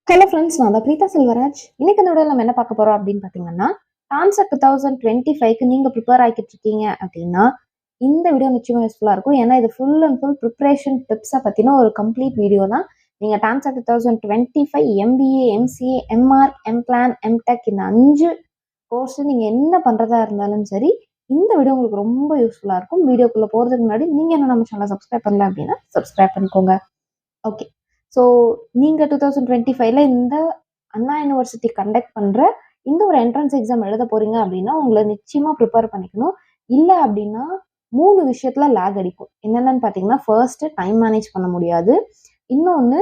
Hello friends, நான் தான் பிரீதா செல்வராஜ். இன்னைக்கு இந்த வீடியோவில் நம்ம என்ன பார்க்க போகிறோம் அப்படின்னு பார்த்தீங்கன்னா, டான்செட் 2025க்கு நீங்கள் ப்ரிப்பேர் ஆகிட்டு இருக்கீங்க அப்படின்னா, இந்த வீடியோ நிச்சயமாக யூஸ்ஃபுல்லாக இருக்கும். ஏன்னா இது ஃபுல் அண்ட் ஃபுல் ப்ரிப்பரேஷன் டிப்ஸை பற்றின ஒரு கம்ப்ளீட் வீடியோ தான். நீங்கள் TANCET 2025 MBA, MCA, M Arch, M Plan, M Tech இந்த 5 கோர்ஸ் நீங்கள் என்ன பண்ணுறதா இருந்தாலும் சரி, இந்த வீடியோ உங்களுக்கு ரொம்ப யூஸ்ஃபுல்லாக இருக்கும். வீடியோக்குள்ளே போகிறதுக்கு முன்னாடி நீங்கள் என்ன நம்ம சேனலை சப்ஸ்கிரைப் பண்ணல அப்படின்னா சப்ஸ்கிரைப் பண்ணிக்கோங்க. ஓகே. ஸோ நீங்க 2025ல இந்த அண்ணா யுனிவர்சிட்டி கண்டக்ட் பண்ற இந்த ஒரு என்ட்ரன்ஸ் எக்ஸாம் எழுத போறீங்க அப்படின்னா, உங்கள நிச்சயமா ப்ரிப்பேர் பண்ணிக்கணும். இல்ல அப்படின்னா 3 விஷயத்துல லேக் அடிக்கும். என்னென்னன்னு பார்த்தீங்கன்னா, ஃபர்ஸ்ட் டைம் மேனேஜ் பண்ண முடியாது. இன்னொன்னு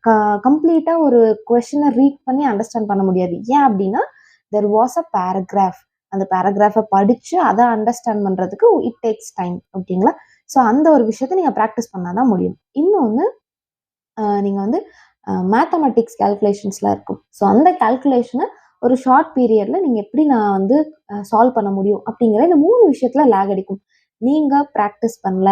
க கம்ப்ளீட்டா ஒரு கொஸ்டின ரீட் பண்ணி அண்டர்ஸ்டாண்ட் பண்ண முடியாது. ஏன் அப்படின்னா, தெர் வாஸ் அ பேராகிராஃப். அந்த பேராகிராஃப படிச்சு அத அண்டர்ஸ்டாண்ட் பண்றதுக்கு இட் டேக்ஸ் டைம். ஓகேங்களா? ஸோ அந்த ஒரு விஷயத்த நீங்க பிராக்டிஸ் பண்ணா தான் முடியும். இன்னொன்னு நீங்க வந்து மேத்தமெட்டிக்ஸ் கால்குலேஷன்ஸ்லாம் இருக்கும். ஸோ அந்த கால்குலேஷன ஒரு ஷார்ட் பீரியட்ல நீங்க எப்படி நான் வந்து சால்வ் பண்ண முடியும் அப்படிங்கிற இந்த 3 விஷயத்துல லேக் அடிக்கும். நீங்க பிராக்டிஸ் பண்ணல,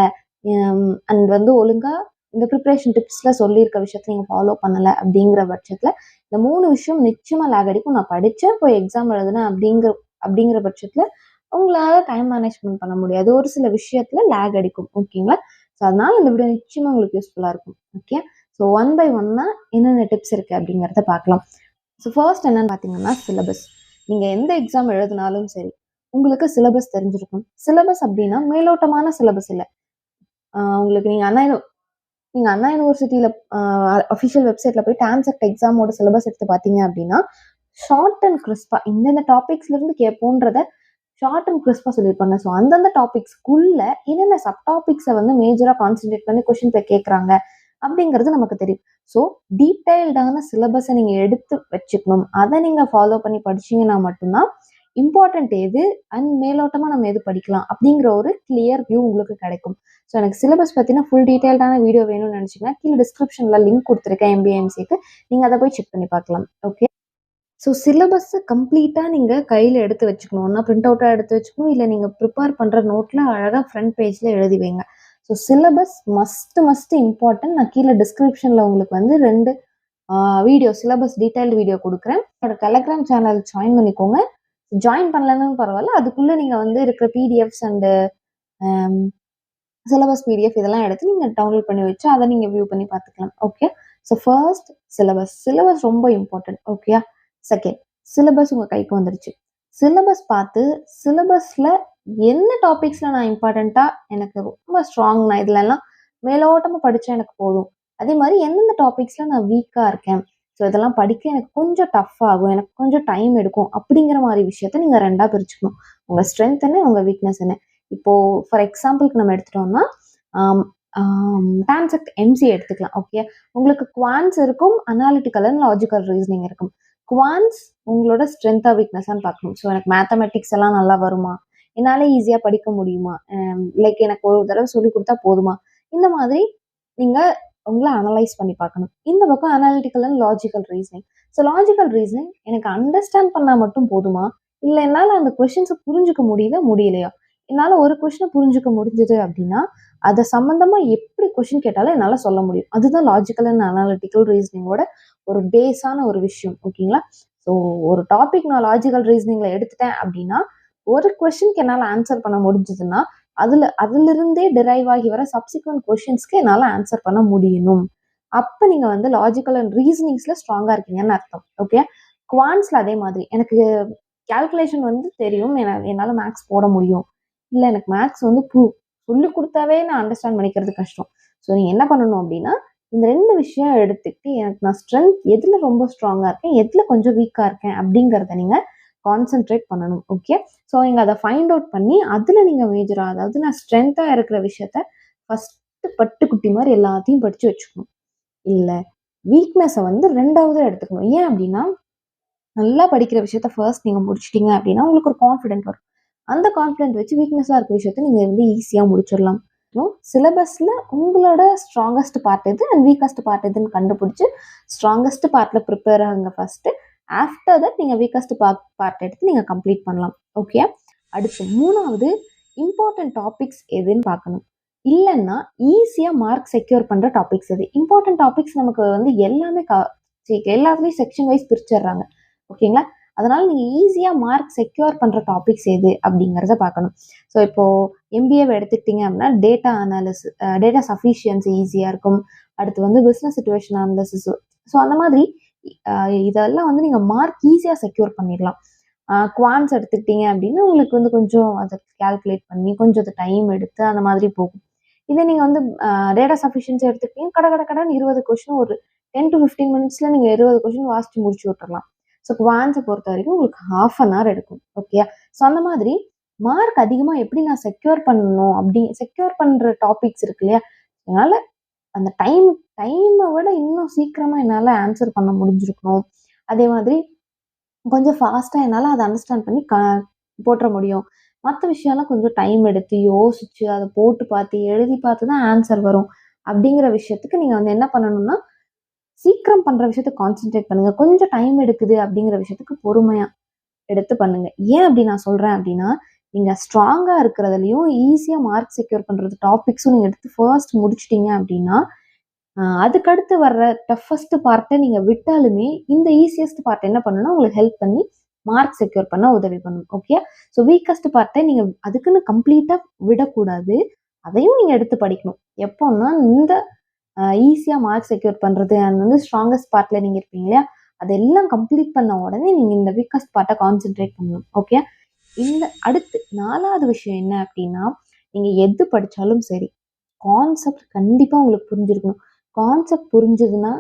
அண்ட் வந்து ஒழுங்கா இந்த ப்ரிப்பரேஷன் டிப்ஸ்ல சொல்லியிருக்க விஷயத்த நீங்க ஃபாலோ பண்ணல அப்படிங்கிற பட்சத்துல, இந்த 3 விஷயம் நிச்சயமா லேக் அடிக்கும். நான் படிச்சேன், போய் எக்ஸாம் எழுதினேன் அப்படிங்கிற அப்படிங்கிற பட்சத்துல உங்களால டைம் மேனேஜ்மென்ட் பண்ண முடியாது. ஒரு சில விஷயத்துல லேக் அடிக்கும். ஓகேங்களா? ஸோ அதனால இந்த வீடியோ நிச்சயமா உங்களுக்கு யூஸ்ஃபுல்லா இருக்கும். ஓகே. ஸோ ஒன் பை ஒன்னா என்னென்ன டிப்ஸ் இருக்கு அப்படிங்கிறத பார்க்கலாம். ஸோ ஃபர்ஸ்ட் என்னன்னு பார்த்தீங்கன்னா, சிலபஸ். நீங்க எந்த எக்ஸாம் எழுதினாலும் சரி, உங்களுக்கு சிலபஸ் தெரிஞ்சிருக்கும். சிலபஸ் அப்படின்னா மேலோட்டமான சிலபஸ் இல்ல. உங்களுக்கு நீங்க அண்ணா யூனிவர்சிட்டியில அஃபிஷியல் வெப்சைட்ல போய் டான்செட் எக்ஸாமோட சிலபஸ் எடுத்து பார்த்தீங்க அப்படின்னா, ஷார்ட் அண்ட் கிறிஸ்பா இந்தந்த டாபிக்ஸ்ல இருந்து கேட்போன்றத ஷார்ட் அண்ட் கிறிஸ்பா சொல்லியிருப்பாங்க. ஸோ அந்தந்த டாபிக்ஸ்க்குள்ள என்னென்ன சப் டாபிக்ஸை வந்து மேஜரா கான்சென்ட்ரேட் பண்ணி கொஸ்டின் போய் கேட்குறாங்க அப்படிங்கிறது நமக்கு தெரியும். ஸோ டீடைல்டான சிலபஸை நீங்க எடுத்து வச்சுக்கணும். அதை நீங்க ஃபாலோ பண்ணி படிச்சீங்கன்னா மட்டும்தான் இம்பார்ட்டன்ட் எது அண்ட் மேலோட்டமா நம்ம எது படிக்கலாம் அப்படிங்கிற ஒரு கிளியர் வியூ உங்களுக்கு கிடைக்கும். ஸோ எனக்கு சிலபஸ் பத்தின ஃபுல் டீடைல்டான வீடியோ வேணும்னு நினைச்சீங்கன்னா கீழே டிஸ்கிரிப்ஷன்ல லிங்க் கொடுத்துருக்கேன் எம்பிஎம்சிக்கு. நீங்க அதை போய் செக் பண்ணி பார்க்கலாம். ஓகே. ஸோ சிலபஸ் கம்ப்ளீட்டா நீங்க கையில எடுத்து வச்சுக்கணும். ஒண்ணா பிரிண்ட் அவுட்டா எடுத்து வச்சுக்கணும். இல்ல நீங்க ப்ரிப்பேர் பண்ற நோட்ல அழகா ஃப்ரண்ட் பேஜ்ல எழுதி வைங்க. So syllabus must important. நான் கீழே டிஸ்கிரிப்ஷன்ல உங்களுக்கு வந்து 2 வீடியோ சிலபஸ் டீடைல்டு வீடியோ கொடுக்குறேன். என்னோட டெலகிராம் சேனல் ஜாயின் பண்ணிக்கோங்க. ஜாயின் பண்ணலன்னு பரவாயில்ல. அதுக்குள்ள நீங்க வந்து இருக்கிற பிடிஎஃப்ஸ் அண்ட் சிலபஸ் பிடிஎஃப் இதெல்லாம் எடுத்து நீங்க டவுன்லோட் பண்ணி வச்சு அதை நீங்க வியூ பண்ணி பார்த்துக்கலாம். ஓகே. ஸோ ஃபர்ஸ்ட் சிலபஸ் ரொம்ப இம்பார்ட்டன்ட். ஓகேயா? செகண்ட், சிலபஸ் உங்க கைக்கு வந்துருச்சு. சிலபஸ் பார்த்து சிலபஸ்ல என்ன டாபிக்ஸ்ல நான் இம்பார்ட்டண்டா எனக்கு ரொம்ப ஸ்ட்ராங், நான் இதுல எல்லாம் மேலோட்டமா படிச்சா எனக்கு போதும். அதே மாதிரி எந்தெந்த டாபிக்ஸ்ல நான் வீக்கா இருக்கேன், ஸோ இதெல்லாம் படிக்க எனக்கு கொஞ்சம் டஃப் ஆகும், எனக்கு கொஞ்சம் டைம் எடுக்கும் அப்படிங்கிற மாதிரி விஷயத்த நீங்க 2ஆ பிரிச்சுக்கணும். உங்க ஸ்ட்ரென்த் என்ன, உங்க வீக்னஸ் என்ன. இப்போ ஃபார் எக்ஸாம்பிளுக்கு நம்ம எடுத்துட்டோம்னா டான்செட் எம்சி எடுத்துக்கலாம். ஓகே. உங்களுக்கு குவான்ஸ் இருக்கும், அனாலிட்டிக்கல் அண்ட் லாஜிக்கல் ரீசனிங் இருக்கும். குவான்ஸ் உங்களோட ஸ்ட்ரென்த்தா வீக்னஸான்னு பார்க்கணும். ஸோ எனக்கு மேத்தமெட்டிக்ஸ் எல்லாம் நல்லா வருமா, என்னால் ஈஸியாக படிக்க முடியுமா, லைக் எனக்கு ஒரு தடவை சொல்லி கொடுத்தா போதுமா, இந்த மாதிரி நீங்கள் உங்களை அனலைஸ் பண்ணி பார்க்கணும். இந்த பக்கம் analytical and logical reasoning. So logical reasoning எனக்கு அண்டர்ஸ்டாண்ட் பண்ணால் மட்டும் போதுமா, இல்லை என்னால் அந்த கொஷின்ஸை புரிஞ்சுக்க முடியலையா. என்னால் ஒரு கொஷினை புரிஞ்சுக்க முடிஞ்சது அப்படின்னா அதை சம்மந்தமா எப்படி கொஷின் கேட்டாலும் என்னால் சொல்ல முடியும். அதுதான் லாஜிக்கல் அண்ட் அனாலிட்டிக்கல் ரீசனிங்கோட ஒரு பேஸான ஒரு விஷயம். ஓகேங்களா? ஸோ ஒரு டாபிக் நான் லாஜிக்கல் ரீசனிங்ல எடுத்துட்டேன் அப்படின்னா, ஒரு கொஸ்டினுக்கு என்னால் ஆன்சர் பண்ண முடிஞ்சதுன்னா அதிலிருந்தே டிரைவ் ஆகி வர சப்சிக்வெண்ட் கொஸ்டின்ஸ்க்கு என்னால் ஆன்சர் பண்ண முடியணும். அப்போ நீங்க வந்து லாஜிக்கல் அண்ட் ரீசனிங்ஸ்ல ஸ்ட்ராங்கா இருக்கீங்கன்னு அர்த்தம். ஓகே. குவான்ஸ்ல அதே மாதிரி எனக்கு கால்குலேஷன் வந்து தெரியும், என்னால் மேக்ஸ் போட முடியும். இல்லை எனக்கு மேக்ஸ் வந்து சொல்லி கொடுத்தாவே நான் அண்டர்ஸ்டாண்ட் பண்ணிக்கிறது கஷ்டம். ஸோ நீங்க என்ன பண்ணணும் அப்படின்னா, இந்த 2 விஷயம் எடுத்துக்கிட்டு எனக்கு நான் ஸ்ட்ரென்த் எதுல ரொம்ப ஸ்ட்ராங்கா இருக்கேன், எதுல கொஞ்சம் வீக்கா இருக்கேன் அப்படிங்கிறத நீங்க கான்சென்ட்ரேட் பண்ணணும். ஓகே. ஸோ நீங்க அதை ஃபைண்ட் அவுட் பண்ணி அதுல நீங்க மேஜரா, அதாவது நான் ஸ்ட்ரென்த்தா இருக்கிற விஷயத்த ஃபர்ஸ்ட் பட்டுக்குட்டி மாதிரி எல்லாத்தையும் படிச்சு வச்சுக்கணும். இல்ல வீக்னஸை வந்து 2வது எடுத்துக்கணும். ஏன் அப்படின்னா, நல்லா படிக்கிற விஷயத்த ஃபர்ஸ்ட் நீங்க முடிச்சிட்டீங்க அப்படின்னா உங்களுக்கு ஒரு கான்ஃபிடென்ட் வரும். அந்த கான்ஃபிடென்ட் வச்சு வீக்னஸா இருக்க விஷயத்த நீங்க வந்து ஈஸியா முடிச்சிடலாம். சிலபஸ்ல உங்களோட ஸ்ட்ராங்கஸ்ட் பார்ட் எது அண்ட் வீக்கஸ்ட் பார்ட் எதுன்னு கண்டுபிடிச்சு ஸ்ட்ராங்கஸ்ட் பார்ட்ல ப்ரிப்பேர் ஆகுங்க ஃபர்ஸ்ட். ஆஃப்டர் தட் நீங்க வீக்கஸ்ட் பார்ட் எடுத்து நீங்க கம்ப்ளீட் பண்ணலாம். ஓகே. அடுத்து 3வது, இம்பார்ட்டன்ட் டாபிக்ஸ் எதுன்னு பார்க்கணும். இல்லைன்னா ஈஸியா மார்க் செக்யூர் பண்ற டாபிக்ஸ் எது. இம்பார்ட்டன்ட் டாபிக்ஸ் நமக்கு வந்து எல்லாமே ஸ்டாட்டிஸ்டிக் எல்லாத்துலேயும் செக்ஷன் வைஸ் பிரிச்சிடுறாங்க. ஓகேங்களா? அதனால நீங்க ஈஸியா மார்க் செக்யூர் பண்ற டாபிக்ஸ் எது அப்படிங்கிறத பார்க்கணும். ஸோ இப்போ எம்பிஏவை எடுத்துக்கிட்டீங்க அப்படின்னா டேட்டா சஃபிஷியன்சி ஈஸியா இருக்கும். அடுத்து வந்து பிசினஸ் சிச்சுவேஷன் அனாலிசிஸ். ஸோ அந்த மாதிரி இதெல்லாம் வந்து நீங்க மார்க் ஈஸியா செக்யூர் பண்ணிடலாம். குவான்ஸ் எடுத்துக்கிட்டீங்க அப்படின்னா உங்களுக்கு வந்து கொஞ்சம் அதை கால்குலேட் பண்ணி கொஞ்சம் அது டைம் எடுத்து அந்த மாதிரி போகும். இதே நீங்க வந்து டேட்டா சஃபிஷியன்சி எடுத்துக்கிட்டீங்க கட கட கடன்னு 20 கொஸ்டின் ஒரு 10 to 15 மினிட்ஸ்ல நீங்க 20 கொஸ்டின் வாசிச்சு முடிச்சு விட்டுறலாம். ஸோ குவான்ஸை பொறுத்த வரைக்கும் உங்களுக்கு 1/2 hour எடுக்கும். ஓகே. ஸோ அந்த மாதிரி மார்க் அதிகமா எப்படி நான் செக்யூர் பண்ணணும் அப்படி செக்யூர் பண்ற டாபிக்ஸ் இருக்கு இல்லையா? அதனால அந்த டைமை விட இன்னும் சீக்கிரமா என்னால ஆன்சர் பண்ண முடிஞ்சிருக்கணும். அதே மாதிரி கொஞ்சம் ஃபாஸ்டா என்னால அத அண்டர்ஸ்டாண்ட் பண்ணி போட்ற முடியும். மத்த விஷயம்லாம் கொஞ்சம் டைம் எடுத்து யோசிச்சு, அத போட்டு பார்த்து, எழுதி பார்த்து தான் ஆன்சர் வரும். அப்படிங்கிற விஷயத்துக்கு நீங்க வந்து என்ன பண்ணணும்னா, சீக்கிரம் பண்ற விஷயத்த கான்சன்ட்ரேட் பண்ணுங்க. கொஞ்சம் டைம் எடுக்குது அப்படிங்கிற விஷயத்துக்கு பொறுமையா எடுத்து பண்ணுங்க. ஏன் அப்படி நான் சொல்றேன் அப்படின்னா, நீங்க ஸ்ட்ராங்கா இருக்கிறதுலயும் ஈஸியா மார்க் செக்யூர் பண்றது டாபிக்ஸும் நீங்க எடுத்து ஃபர்ஸ்ட் முடிச்சுட்டீங்க அப்படின்னா, அதுக்கடுத்து வர்ற டஃபஸ்ட் பார்ட்ட நீங்க விட்டாலுமே, இந்த ஈசியஸ்ட் பார்ட் என்ன பண்ணும்னா, உங்களுக்கு ஹெல்ப் பண்ணி மார்க் செக்யூர் பண்ண உதவி பண்ணும். ஓகே. ஸோ வீக்கஸ்ட் பார்ட்ட நீங்க அதுக்குன்னு கம்ப்ளீட்டா விடக்கூடாது. அதையும் நீங்க எடுத்து படிக்கணும். எப்போன்னா, இந்த ஈஸியா மார்க் செக்யூர் பண்றது அண்ட் வந்து ஸ்ட்ராங்கஸ்ட் பார்ட்ல நீங்க இருப்பீங்க இல்லையா? அதெல்லாம் கம்ப்ளீட் பண்ண உடனே நீங்க இந்த வீக்கஸ்ட் பார்ட்ட கான்சன்ட்ரேட் பண்ணணும். ஓகே. இந்த அடுத்து 4வது விஷயம் என்ன அப்படின்னா, நீங்க எது படிச்சாலும் சரி, கான்செப்ட் கண்டிப்பா உங்களுக்கு புரிஞ்சிருக்கணும். கான்செப்ட் புரிஞ்சதுன்னா,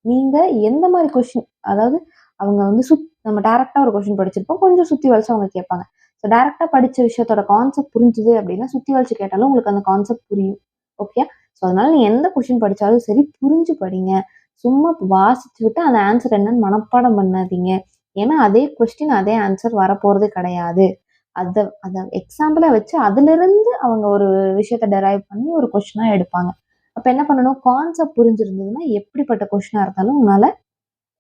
நீங்க எந்த மாரி கொஸ்டின் அதாவது அவங்க வந்து நம்ம டைரக்ட்டா ஒரு கொஸ்டின் படிச்சிருப்போம். கொஞ்சம் சுத்தி வளைச்சு அவங்க கேட்பாங்க. ஸோ டைரக்ட்டா படிச்ச விஷயத்தோட கான்செப்ட் புரிஞ்சுது அப்படின்னா, சுத்தி வளைச்சு கேட்டாலும் உங்களுக்கு அந்த கான்செப்ட் புரியும். ஓகே. ஸோ அதனால நீங்க எந்த கொஸ்டின் படிச்சாலும் சரி, புரிஞ்சு படிங்க. சும்மா வாசிச்சு விட்டு அந்த ஆன்சர் என்னன்னு மனப்பாடம் பண்ணாதீங்க. ஏன்னா, அதே கொஸ்டின் அதே ஆன்சர் வரப்போறது கிடையாது. அத அத எக்ஸாம்பிளா வச்சு அதிலிருந்து அவங்க ஒரு விஷயத்த டெரைவ் பண்ணி ஒரு கொஸ்டினா எடுப்பாங்க. அப்ப என்ன பண்ணணும்? கான்செப்ட் புரிஞ்சிருந்ததுன்னா, எப்படிப்பட்ட கொஸ்டினா இருந்தாலும் உங்களால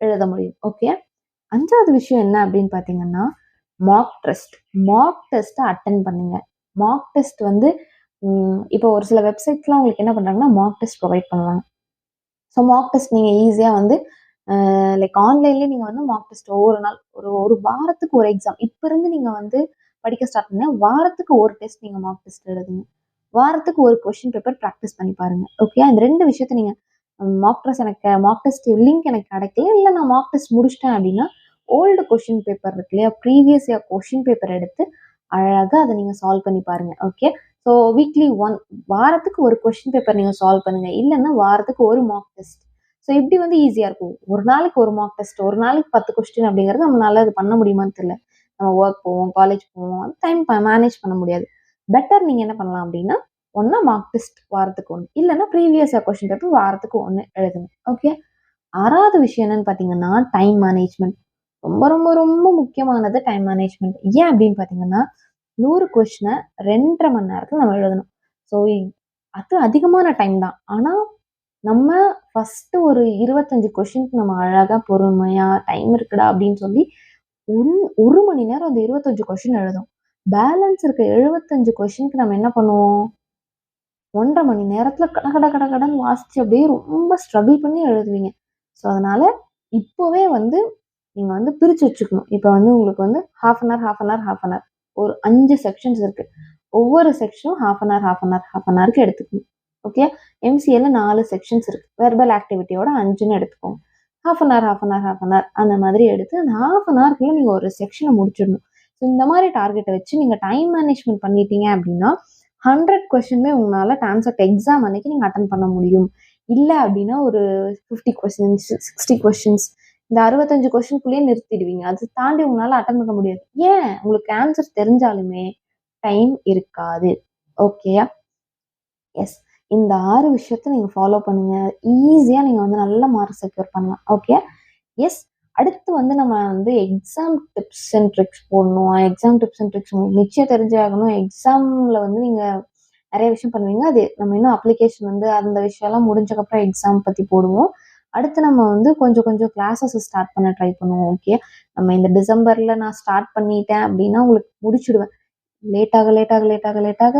எழுத முடியும். ஓகே. 5வது விஷயம் என்ன அப்படின்னு பார்த்தீங்கன்னா, மாக் டெஸ்ட். மாக் டெஸ்ட்ட அட்டெண்ட் பண்ணுங்க. மாக் டெஸ்ட் வந்து இப்போ ஒரு சில வெப்சைட்ஸ்லாம் உங்களுக்கு என்ன பண்றாங்கன்னா, மாக் டெஸ்ட் ப்ரொவைட் பண்ணுவாங்க. ஸோ மாக் டெஸ்ட் நீங்க ஈஸியா வந்து லைக் ஆன்லைன்லயே நீங்க வந்து மாக் டெஸ்ட் ஒவ்வொரு நாள் ஒரு வாரத்துக்கு ஒரு எக்ஸாம். இப்ப இருந்து நீங்க வந்து படிக்க ஸ்டார்ட் பண்ணா, வாரத்துக்கு ஒரு டெஸ்ட் நீங்க மாக் டெஸ்ட் எழுதுங்க. வாரத்துக்கு ஒரு கொஸ்டின் பேப்பர் பிராக்டிஸ் பண்ணி பாருங்க. ஓகே. இந்த 2 விஷயத்த நீங்க மாக் டெஸ்ட் லிங்க் எனக்கு கிடைக்கல. இல்ல நான் மாக் டெஸ்ட் முடிச்சுட்டேன் அப்படின்னா, ஓல்டு கொஸ்டின் பேப்பர் இருக்கு இல்லையா? ப்ரீவியஸ் இயர் கொஸ்டின் பேப்பர் எடுத்து அழகா அத நீங்க சால்வ் பண்ணி பாருங்க. ஓகே. ஸோ வீக்லி வாரத்துக்கு ஒரு கொஸ்டின் பேப்பர் நீங்க சால்வ் பண்ணுங்க. இல்லன்னா வாரத்துக்கு ஒரு மாக் டெஸ்ட். ஸோ இப்படி வந்து ஈஸியா இருக்கும். ஒரு நாளைக்கு ஒரு மாக் டெஸ்ட், ஒரு நாளைக்கு 10 கொஸ்டின் அப்படிங்கிறது நம்மளால அது பண்ண முடியுமான்னு தெரியல. நம்ம ஒர்க் போவோம், காலேஜ் போவோம். டைம் மேனேஜ் பண்ண முடியாது. பெட்டர் நீங்க என்ன பண்ணலாம் அப்படின்னா, ஒண்ணா மார்க் டெஸ்ட் வாரத்துக்கு 1 இல்லன்னா ப்ரீவியஸ் இயர் கொஸ்டின் பேப்பர் வாரத்துக்கு 1 எழுதுங்க. ஓகே. 6வது விஷயம் என்னன்னு பார்த்தீங்கன்னா, டைம் மேனேஜ்மென்ட். ரொம்ப ரொம்ப ரொம்ப முக்கியமானது டைம் மேனேஜ்மென்ட். ஏன் அப்படின்னு பார்த்தீங்கன்னா, 100 கொஸ்டின 2 1/2 மணி நேரத்துல நம்ம எழுதணும். ஸோ அது அதிகமான டைம் தான். ஆனா, நம்ம ஃபர்ஸ்ட் ஒரு 25 கொஸ்டினுக்கு நம்ம அழகா பொறுமையா டைம் இருக்குடா அப்படின்னு சொல்லி 1 மணி நேரம் அந்த 25 கொஸ்டின் எழுதும். பேலன்ஸ் இருக்க 75 கொஸ்டினுக்கு நம்ம என்ன பண்ணுவோம்? 1 1/2 மணி நேரத்துல கட கட கட கடன்னு வாசிச்சு அப்படியே ரொம்ப ஸ்ட்ரகிள் பண்ணி எழுதுவீங்க. ஸோ அதனால இப்பவே வந்து நீங்க வந்து பிரிச்சு வச்சுக்கணும். இப்ப வந்து உங்களுக்கு வந்து 1/2 an hour, 1/2 an hour, 1/2 an hour. ஒரு 5 செக்ஷன்ஸ் இருக்கு. ஒவ்வொரு செக்ஷனும் 1/2 an hour, 1/2 an hour, 1/2 an ஹவருக்கு எடுத்துக்கணும். ஓகே. எம்சிஏல 4 செக்ஷன்ஸ் இருக்கு. வெர்பல் ஆக்டிவிட்டியோட 5ன்னு எடுத்துக்கோங்க. 1/2 an hour, 1/2 an hour, 1/2 an hour அந்த மாதிரி எடுத்து அந்த 1/2 அன் ஹவருக்குள்ள நீங்க ஒரு செக்ஷன முடிச்சிடணும். ஸோ இந்த மாதிரி டார்கெட்ட வச்சு நீங்க டைம் மேனேஜ்மென்ட் பண்ணிட்டீங்க அப்படின்னா, 100 கொஸ்டினுமே உங்களால டான்செட் எக்ஸாம் அன்னைக்கு நீங்க அட்டெண்ட் பண்ண முடியும். இல்ல அப்படின்னா ஒரு 50 கொஸ்டின்ஸ், 60 கொஸ்டின்ஸ் இந்த 65 கொஸ்டினுக்குள்ளேயே நிறுத்திடுவீங்க. அது தாண்டி உங்களால அட்டெண்ட் பண்ண முடியாது. ஏன்? உங்களுக்கு ஆன்சர் தெரிஞ்சாலுமே டைம் இருக்காது. ஓகேயா? எஸ். இந்த 6 விஷயத்த நீங்க ஃபாலோ பண்ணுங்க. ஈஸியா நீங்க வந்து நல்ல மார்க் செக்யூர் பண்ணலாம். ஓகே. எஸ். அடுத்து வந்து நம்ம வந்து எக்ஸாம் டிப்ஸ் அண்ட் ட்ரிக்ஸ் போடணும். எக்ஸாம் டிப்ஸ் அண்ட் ட்ரிக்ஸ் உங்களுக்கு நிச்சயம் தெரிஞ்சே ஆகணும். எக்ஸாம்ல வந்து நீங்க நெறைய விஷயம் பண்ணுவீங்க. அது நம்ம இன்னும் அப்ளிகேஷன் வந்து அந்த விஷயம்லாம் முடிஞ்சக்கப்புறம் எக்ஸாம் பத்தி போடுவோம். அடுத்து நம்ம வந்து கொஞ்சம் கொஞ்சம் கிளாஸஸ் ஸ்டார்ட் பண்ண ட்ரை பண்ணுவோம். ஓகே. நம்ம இந்த டிசம்பர்ல நான் ஸ்டார்ட் பண்ணிட்டேன் அப்டின்னா உங்களுக்கு முடிச்சுடுவேன். லேட் ஆக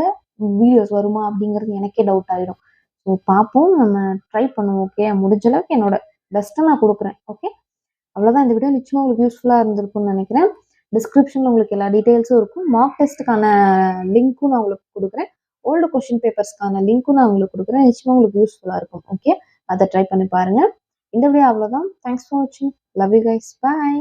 வீடியோஸ் வருமா? அப்படிங்கிறது எனக்கே டவுட் ஆயிடும். ஸோ பார்ப்போம். நம்ம ட்ரை பண்ணுவோம். ஓகே. முடிஞ்ச அளவுக்கு என்னோட பெஸ்ட்ட நான் குடுக்குறேன். ஓகே. அவ்வளோதான். இந்த வீடியோ நிச்சயமா உங்களுக்கு யூஸ்ஃபுல்லாக இருந்திருக்கும்னு நினைக்கிறேன். டிஸ்கிரிப்ஷனில் உங்களுக்கு எல்லா டீட்டெயில்ஸும் இருக்கும். மார்க் டெஸ்ட்டுக்கான லிங்க்கும் நான் உங்களுக்கு கொடுக்குறேன். ஓல்டு கொஸ்டின் பேப்பர்ஸ்க்கான லிங்க்கும் நான் உங்களுக்கு கொடுக்குறேன். நிச்சயமா உங்களுக்கு யூஸ்ஃபுல்லாக இருக்கும். ஓகே, அதை ட்ரை பண்ணி பாருங்கள். இந்த வீடியோ அவ்வளோதான். தேங்க்ஸ் ஃபார் வாட்சிங். Love you guys. பாய்.